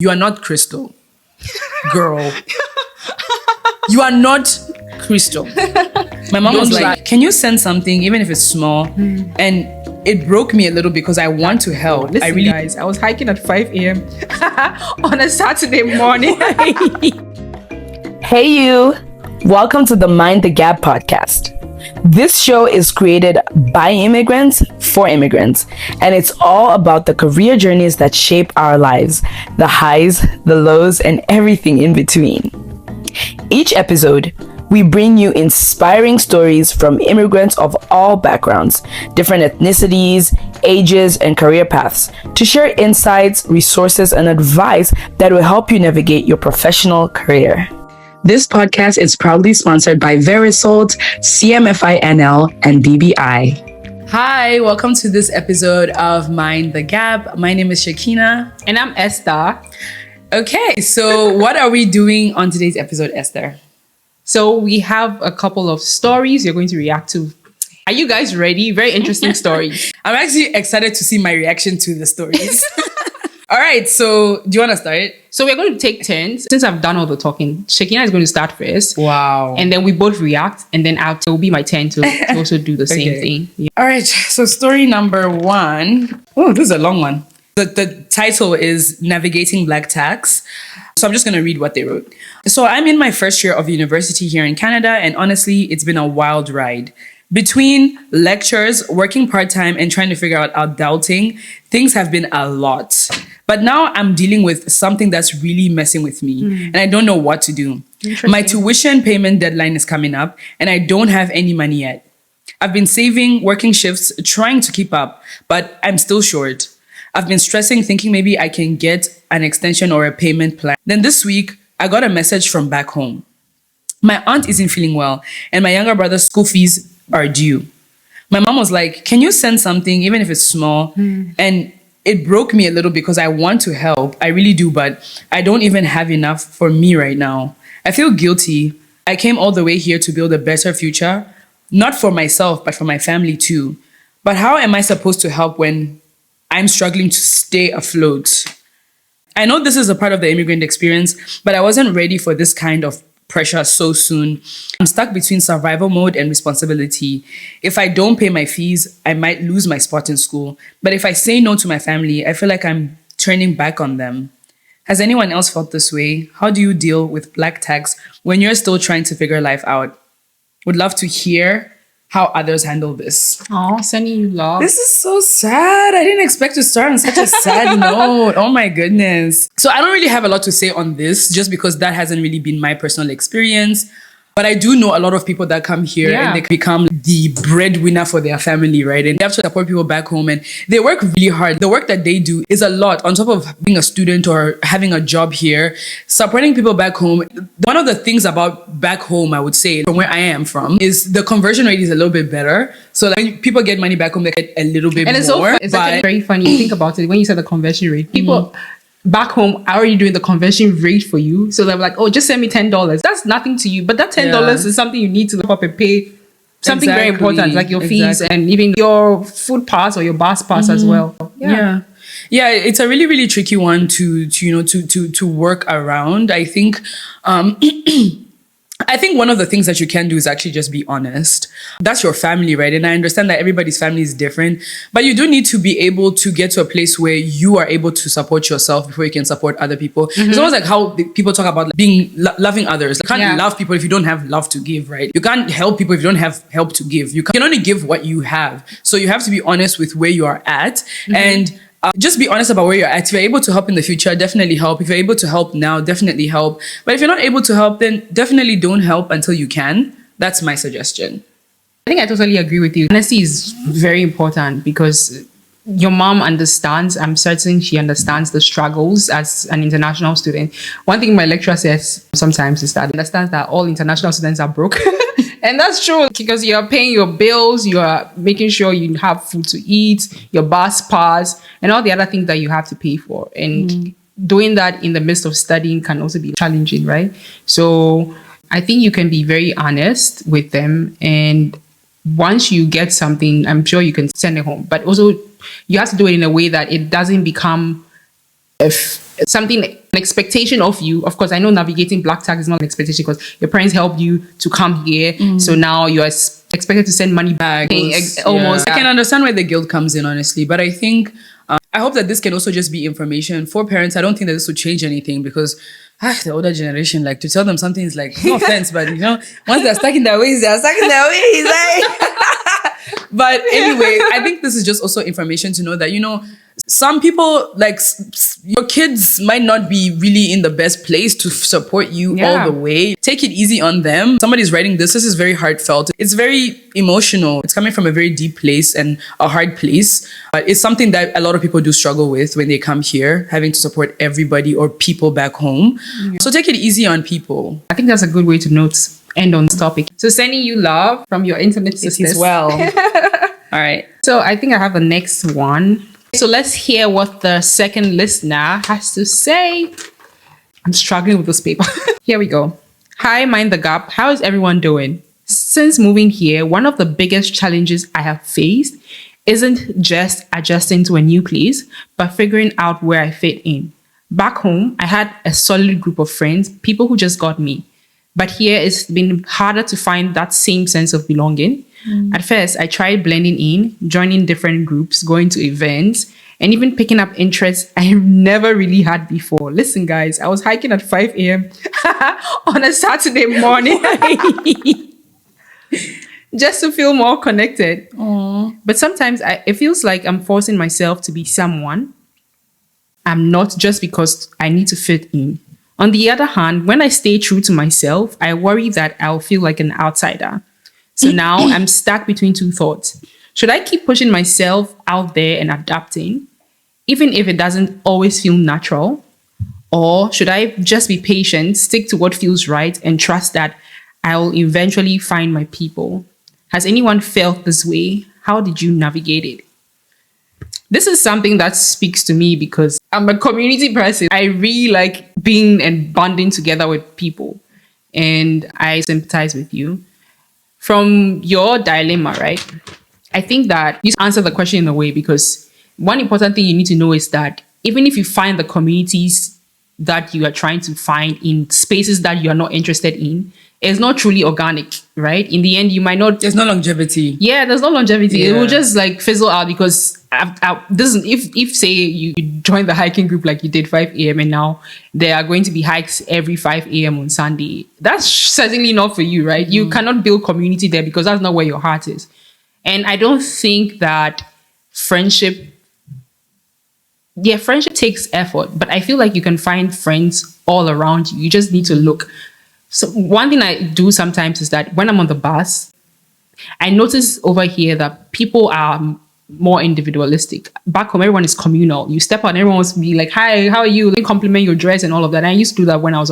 You are not Crystal. Girl. You are not Crystal. My mom was like, can you send something, even if it's small? And it broke me a little because I want to help. Listen, guys, I was hiking at 5 a.m. on a Saturday morning. Hey you! Welcome to the Mind the Gap podcast. This show is created by immigrants for immigrants, and it's all about the career journeys that shape our lives, the highs, the lows, and everything in between. Each episode, we bring you inspiring stories from immigrants of all backgrounds, different ethnicities, ages, and career paths to share insights, resources, and advice that will help you navigate your professional career. This podcast is proudly sponsored by Verisalt, CMFI-NL, and BBI. Hi, welcome to this episode of Mind the Gap. My name is Shekina. And I'm Esther. Okay, so what are we doing on today's episode, Esther? So we have a couple of stories you're going to react to. Are you guys ready? Very interesting stories. I'm actually excited to see my reaction to the stories. All right, so do you want to start? So we're going to take turns. Since I've done all the talking, Shekina is going to start first. Wow. And then we both react, and then it will be my turn to also do the same thing. Yeah. All right, so story number one. Oh, this is a long one. The title is Navigating Black Tax. So I'm just going to read what they wrote. So I'm in my first year of university here in Canada, and honestly, it's been a wild ride. Between lectures, working part-time, and trying to figure out adulting, things have been a lot. But now I'm dealing with something that's really messing with me, and I don't know what to do. My tuition payment deadline is coming up, and I don't have any money yet. I've been saving, working shifts, trying to keep up, but I'm still short. I've been stressing, thinking maybe I can get an extension or a payment plan. Then this week, I got a message from back home. My aunt isn't feeling well, and my younger brother's school fees are due. My mom was like, can you send something, even if it's small? And it broke me a little because I want to help. I really do, but I don't even have enough for me right now. I feel guilty. I came all the way here to build a better future, not for myself, but for my family too. But how am I supposed to help when I'm struggling to stay afloat? I know this is a part of the immigrant experience, but I wasn't ready for this kind of pressure so soon. I'm stuck between survival mode and responsibility. If I don't pay my fees, I might lose my spot in school. But if I say no to my family, I feel like I'm turning back on them. Has anyone else felt this way? How do you deal with black tax when you're still trying to figure life out? Would love to hear how others handle this. Oh, sending you love. This is so sad. I didn't expect to start on such a sad note. Oh my goodness. So I don't really have a lot to say on this just because that hasn't really been my personal experience. But I do know a lot of people that come here and they become the breadwinner for their family, right? And they have to support people back home and they work really hard. The work that they do is a lot on top of being a student or having a job here, supporting people back home. One of the things about back home, I would say, from where I am from, is the conversion rate is a little bit better. So when people get money back home, they get a little bit more. And it's actually very funny. Think about it. When you said the conversion rate, people back home are already doing the conversion rate for you. So they're like, oh, just send me $10. That's nothing to you. But that $10 is something you need to look up and pay. Something very important, like your fees and even your food pass or your bus pass as well. Yeah, it's a really, really tricky one to work around. I think I think one of the things that you can do is actually just be honest. That's your family, right? And I understand that everybody's family is different, but you do need to be able to get to a place where you are able to support yourself before you can support other people. It's almost like how people talk about being loving others. You can't love people if you don't have love to give, right? You can't help people if you don't have help to give. You can only give what you have. So you have to be honest with where you are at and just be honest about where you're at. If you're able to help in the future, definitely help. If you're able to help now, definitely help. But if you're not able to help, then definitely don't help until you can. That's my suggestion. I think I totally agree with you. Honesty is very important because your mom understands. I'm certain she understands the struggles as an international student. One thing my lecturer says sometimes is that he understands that all international students are broke. And that's true because you're paying your bills, you're making sure you have food to eat, your bus pass, and all the other things that you have to pay for. And doing that in the midst of studying can also be challenging, right? So I think you can be very honest with them. And once you get something, I'm sure you can send it home. But also, you have to do it in a way that it doesn't become something an expectation of you. Of course, I know navigating black tax is not an expectation because your parents helped you to come here. So now you're expected to send money back. Almost. I can understand where the guilt comes in, honestly. But I think, I hope that this can also just be information for parents. I don't think that this would change anything because the older generation, like, to tell them something is like, no offense, but once they're stuck in their ways, they're stuck in their ways. Like. But anyway, I think this is just also information to know that, some people, like, your kids might not be really in the best place to support you all the way. Take it easy on them. Somebody's writing this. This is very heartfelt. It's very emotional. It's coming from a very deep place and a hard place. But it's something that a lot of people do struggle with when they come here, having to support everybody or people back home. So take it easy on people. I think that's a good way to end on this topic. So sending you love from your internet sisters. As well. All right. So I think I have the next one. So let's hear what the second listener has to say. I'm struggling with this paper. Here we go. Hi, Mind the Gap. How is everyone doing? Since moving here, one of the biggest challenges I have faced isn't just adjusting to a new place, but figuring out where I fit in. Back home, I had a solid group of friends, people who just got me. But here, it's been harder to find that same sense of belonging. At first, I tried blending in, joining different groups, going to events, and even picking up interests I never really had before. Listen, guys, I was hiking at 5 a.m. on a Saturday morning just to feel more connected. Aww. But sometimes it feels like I'm forcing myself to be someone I'm not just because I need to fit in. On the other hand, when I stay true to myself, I worry that I'll feel like an outsider. So now I'm stuck between two thoughts. Should I keep pushing myself out there and adapting, even if it doesn't always feel natural? Or should I just be patient, stick to what feels right, and trust that I will eventually find my people? Has anyone felt this way? How did you navigate it? This is something that speaks to me because I'm a community person. I really like being and bonding together with people. And I sympathize with you. From your dilemma, right? I think that you answer the question in a way because one important thing you need to know is that even if you find the communities that you are trying to find in spaces that you are not interested in, it's not truly organic, right? In the end, you might not... There's no longevity. Yeah, there's no longevity. Yeah. It will just like fizzle out because if say you join the hiking group like you did 5 a.m. and now there are going to be hikes every 5 a.m. on Sunday, that's certainly not for you, right? You cannot build community there because that's not where your heart is. And I don't think that friendship takes effort, but I feel like you can find friends all around you. You just need to look. So one thing I do sometimes is that when I'm on the bus, I notice over here that people are more individualistic. Back home, everyone is communal. You step out and everyone wants to be like, hi, how are you? They compliment your dress and all of that. And I used to do that when I was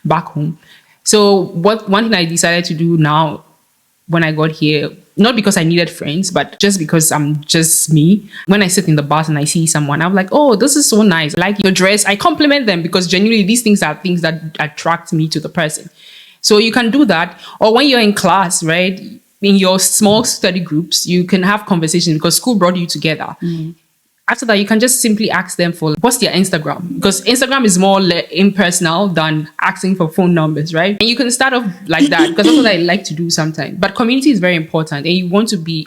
back home. So one thing I decided to do now when I got here, not because I needed friends, but just because I'm just me. When I sit in the bus and I see someone, I'm like, oh, this is so nice. I like your dress. I compliment them because genuinely these things are things that attract me to the person. So you can do that. Or when you're in class, right? In your small study groups, you can have conversations because school brought you together. After that, you can just simply ask them for what's their Instagram, because Instagram is more impersonal than asking for phone numbers, right? And you can start off like that because that's what I like to do sometimes. But community is very important, and you want to be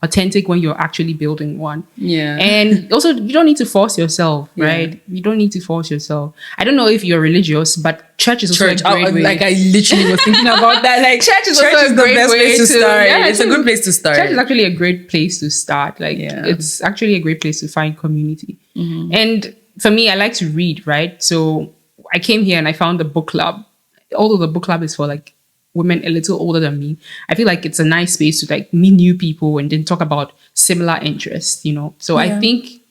authentic when you're actually building one. Yeah. And also, you don't need to force yourself, right? Yeah. You don't need to force yourself. I don't know if you're religious, but church is also a great way. Like I literally was thinking about that. Like church is also a great best way place to start. Yeah, it's a good place to start. Church is actually a great place to start. Like it's actually a great place to find community. And for me, I like to read, right? So I came here and I found the book club. Although the book club is for like women a little older than me, I feel like it's a nice space to like meet new people and then talk about similar interests, you know. So I think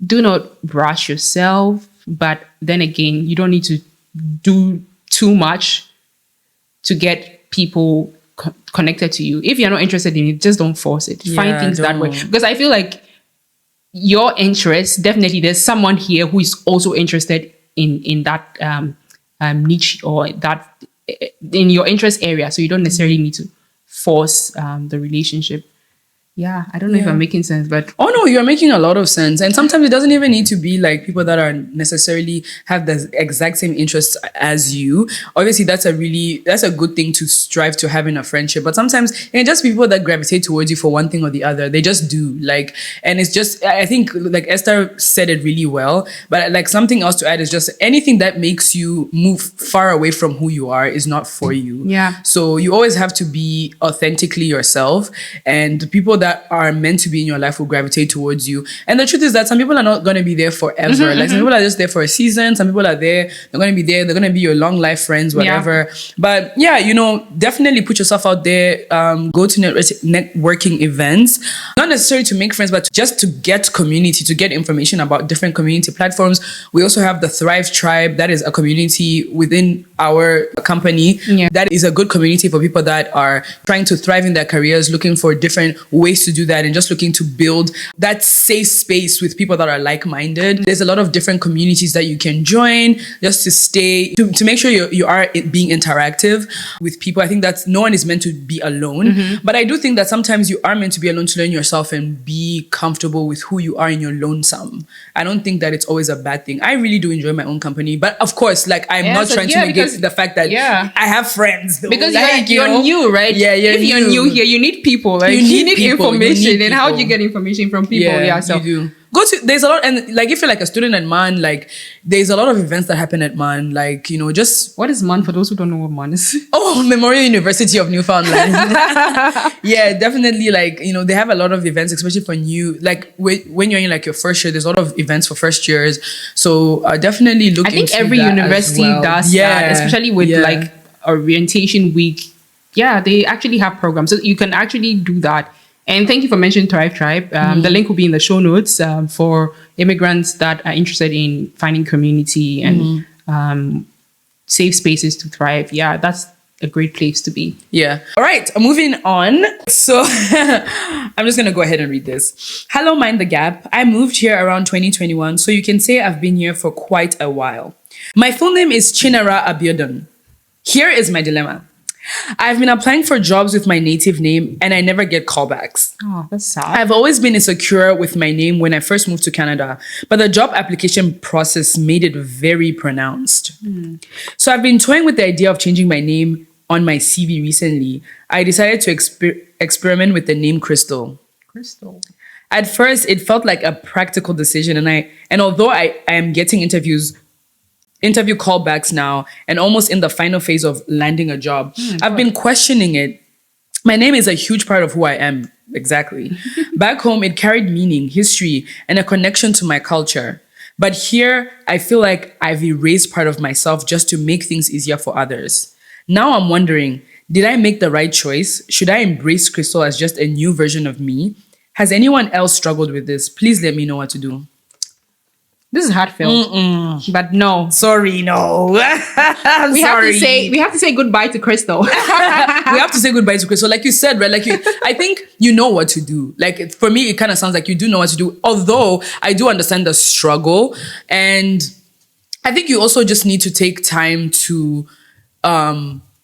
do not rush yourself, but then again, you don't need to do too much to get people connected to you. If you're not interested in it, just don't force it. Find things that way, because I feel like your interest, definitely there's someone here who is also interested in that niche or that in your interest area, so you don't necessarily need to force the relationship. Yeah, I don't know if I'm making sense, but Oh no, you're making a lot of sense. And sometimes it doesn't even need to be like people that are necessarily have the exact same interests as you. Obviously, that's a good thing to strive to have in a friendship. But sometimes it can just be people that gravitate towards you for one thing or the other. They just do. Like, and it's just, I think like Esther said it really well. But like something else to add is just anything that makes you move far away from who you are is not for you. Yeah. So you always have to be authentically yourself, and the people that are meant to be in your life will gravitate towards you. And the truth is that some people are not going to be there forever. Like some people are just there for a season. Some people are there. They're going to be there. They're going to be your long life friends, whatever. But yeah, definitely put yourself out there. Go to networking events, not necessarily to make friends, but just to get community, to get information about different community platforms. We also have the Thrive Tribe. That is a community within our company. Yeah. That is a good community for people that are trying to thrive in their careers, looking for different ways to do that, and just looking to build that safe space with people that are like-minded. There's a lot of different communities that you can join just to stay, to make sure you are being interactive with people. I think that no one is meant to be alone, but I do think that sometimes you are meant to be alone to learn yourself and be comfortable with who you are in your lonesome. I don't think that it's always a bad thing. I really do enjoy my own company, but of course, like I'm not trying to negate the fact that I have friends though. Because like, you're new, right? Yeah, if you're new here, you need people. Like you need people, information. And how do you get information from people? So you do. There's a lot, and like if you're like a student at MAN, like there's a lot of events that happen at MAN, like just what is MAN for those who don't know what MAN is? Oh, Memorial University of Newfoundland. Yeah, definitely. Like they have a lot of events, especially for new. Like when you're in like your first year, there's a lot of events for first years. So definitely look. I think every university does that, especially with like orientation week. Yeah, they actually have programs, so you can actually do that. And thank you for mentioning Thrive Tribe. The link will be in the show notes for immigrants that are interested in finding community and safe spaces to thrive. Yeah, that's a great place to be. Yeah. All right, moving on. So I'm just going to go ahead and read this. Hello, Mind the Gap. I moved here around 2021, so you can say I've been here for quite a while. My full name is Chinara Abiodun. Here is my dilemma. I've been applying for jobs with my native name and I never get callbacks. Oh, that's sad. I've always been insecure with my name when I first moved to Canada, but the job application process made it very pronounced. So I've been toying with the idea of changing my name on my CV recently. I decided to experiment with the name Crystal. Crystal. At first, it felt like a practical decision, and although I am getting interview callbacks now and almost in the final phase of landing a job, I've been questioning it. My name is a huge part of who I am. Exactly. Back home, it carried meaning, history, and a connection to my culture. But here, I feel like I've erased part of myself just to make things easier for others. Now I'm wondering, did I make the right choice? Should I embrace Crystal as just a new version of me? Has anyone else struggled with this? Please let me know what to do. This is heartfelt, but no. Sorry, no. We have to say goodbye to Crystal. We have to say goodbye to Crystal. Like you said, right? Like I think you know what to do. Like for me, it kind of sounds like you do know what to do. Although I do understand the struggle, and I think you also just need to take time to.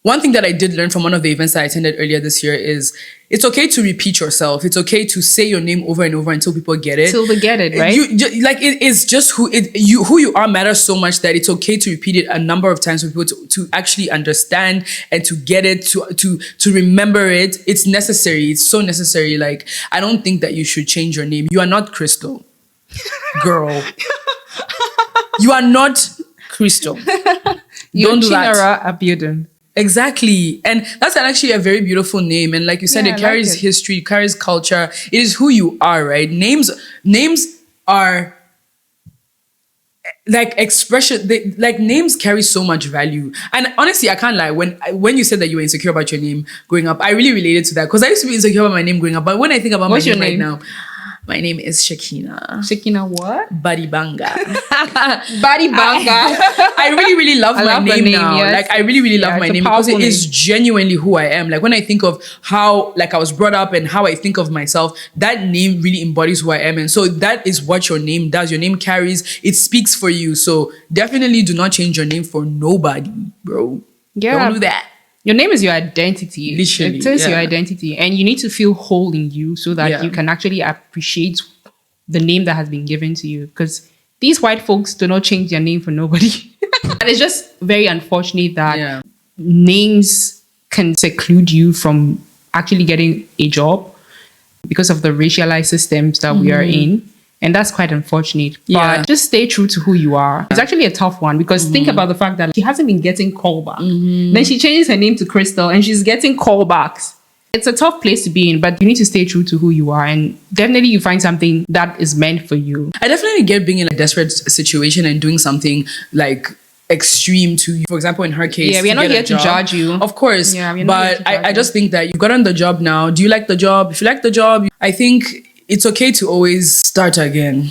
One thing that I did learn from one of the events that I attended earlier this year is it's okay to repeat yourself. It's okay to say your name over and over until people get it. Till they get it, right? It is just who you are matters so much that it's okay to repeat it a number of times for people to actually understand and to get it, to remember it. It's necessary. It's so necessary. Like, I don't think that you should change your name. You are not Crystal, girl. You are not Crystal. Don't do that. Abiodun. Exactly. And that's actually a very beautiful name. And like you said, it carries history, it carries culture. It is who you are, right? Names are like expression. Names carry so much value. And honestly, I can't lie. When you said that you were insecure about your name growing up, I really related to that because I used to be insecure about my name growing up. But when I think about my name right now, my name is Shekina. Shekina what? Badibanga. Badibanga. I really, really love my name now. Yes. Like, I really, really love my name because it is genuinely who I am. Like, when I think of how, like, I was brought up and how I think of myself, that name really embodies who I am. And so that is what your name does. Your name carries, it speaks for you. So definitely do not change your name for nobody, bro. Yeah. Don't do that. Your name is your identity. Literally, It is yeah. your identity. And you need to feel whole in you so that you can actually appreciate the name that has been given to you. Because these white folks do not change their name for nobody. And it's just very unfortunate that names can seclude you from actually getting a job because of the racialized systems that we are in. And that's quite unfortunate. Yeah. But just stay true to who you are. It's actually a tough one because think about the fact that she hasn't been getting callback. Then she changes her name to Crystal and she's getting callbacks. It's a tough place to be in, but you need to stay true to who you are. And definitely you find something that is meant for you. I definitely get being in a desperate situation and doing something like extreme to you. For example, in her case, Yeah, we are not here to judge you. Of course. Yeah, we're not here but to judge I you. just think that you've gotten the job now. Do you like the job? If you like the job, I think it's okay to always start again.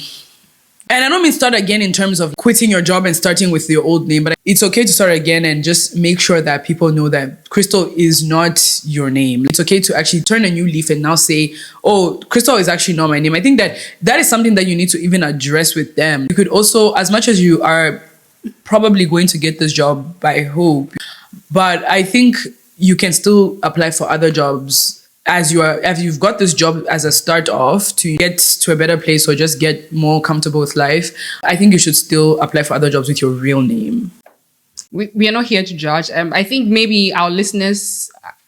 And I don't mean start again in terms of quitting your job and starting with your old name, but it's okay to start again and just make sure that people know that Crystal is not your name. It's okay to actually turn a new leaf and now say, oh, Crystal is actually not my name. I think that that is something that you need to even address with them. You could also, as much as you are probably going to get this job by hope, but I think you can still apply for other jobs as you've got this job as a start off to get to a better place or just get more comfortable with life. I think you should still apply for other jobs with your real name. We are not here to judge. I think maybe our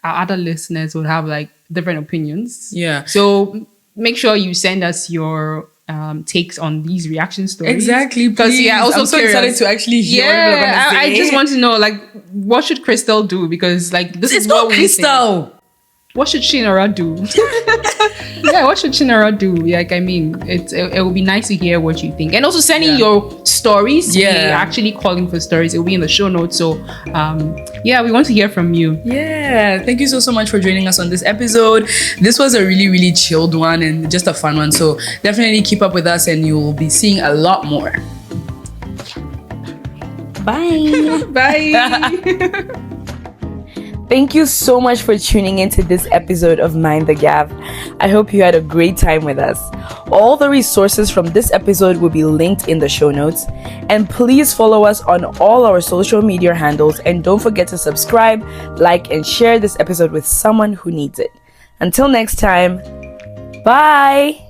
other listeners would have like different opinions. Yeah. So make sure you send us your takes on these reaction stories. Exactly. Because also I'm so curious. excited to actually hear what people are gonna say. I just want to know like what should Crystal do? Because like this It's is not what we Crystal. What should Chinara do? Yeah, what should Chinara do? Like, I mean, it would be nice to hear what you think. And also sending your stories. Yeah. We're actually calling for stories. It will be in the show notes. So, we want to hear from you. Yeah, thank you so much for joining us on this episode. This was a really, really chilled one and just a fun one. So definitely keep up with us and you'll be seeing a lot more. Bye. Bye. Thank you so much for tuning into this episode of Mind the Gap. I hope you had a great time with us. All the resources from this episode will be linked in the show notes. And please follow us on all our social media handles. And don't forget to subscribe, like, and share this episode with someone who needs it. Until next time, bye.